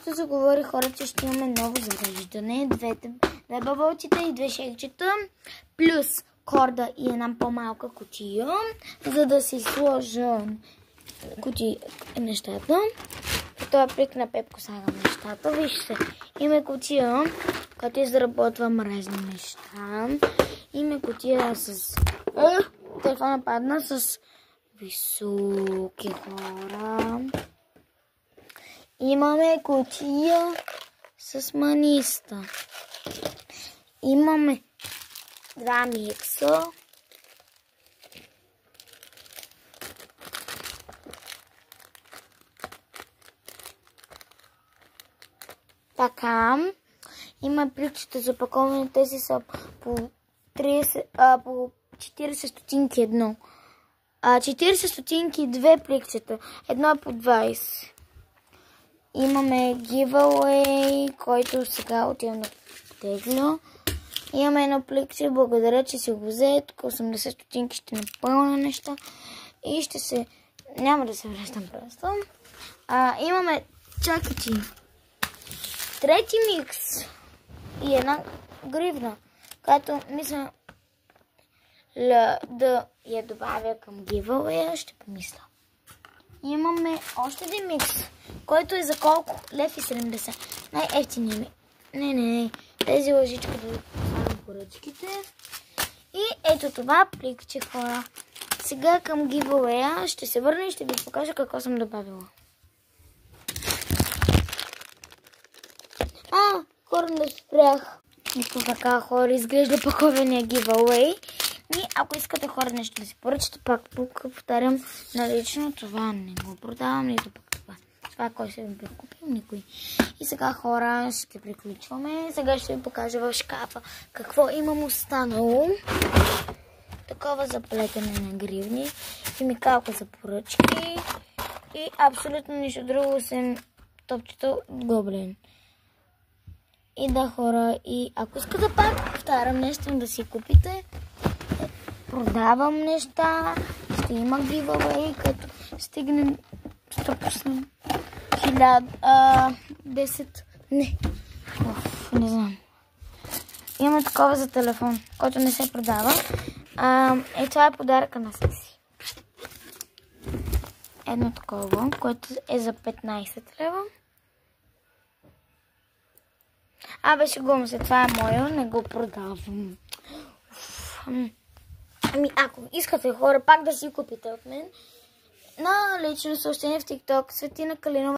както заговори хора, че ще имаме ново зареждане. Две бабълчета и 2 шейкчета, плюс корда и една по-малка кутия, за да си сложа нещата. В този плик на Пепко слагам нещата. Вижте, има кутия, която изработвам разни неща. Има кутия с... телефона падна с високи хора. Имаме кутия с маниста. Имаме 2 микса. Така. Има пликчета за опаковане. Тези са по 40 стотинки едно. 40 стотинки 2 пликчета. Едно е по 20. Имаме giveaway, който сега отивам да тегля. Имаме едно пликче. Благодаря, че си го взе. Тук 80 стотинки ще напълня неща. И ще се... Няма да се връщам просто. Имаме чакачи. Трети микс. И една гривна, която мисля да я добавя към giveaway, ще помисля. Имаме още един микс, който е за колко? 1,70 лв. Най-ефтиният ми. Не. Тези лъжички да слагам поръчките. И ето това пликче, хора. Сега към giveaway ще се върна и ще ви покажа какво съм добавила. Хора, не спрях. Ето така, хора, изглежда пакования giveaway. И ако искате, хора, нещо да си поръчате, пак повтарям, налично това не го продавам, нито пък това. Това кой се би купил? Никой. И сега, хора, ще приключваме. Сега ще ви покажа в шкафа какво имам останало. Такова заплетене на гривни, химикалка за поръчки и абсолютно нищо друго, съм топчето гоблин. И да, хора, и ако искате пак повтарям нещо да си купите, продавам неща, ще има giveaway, като стигнем 100%, 1000, не знам. Има такова за телефон, който не се продава. Това е подаръка на Сеси. Едно такова, което е за 15 лева. Шегувам се, това е моя, не го продавам. Ако искате, хора, пак да си купите от мен, на лично съобщение в TikTok Светина Калинова.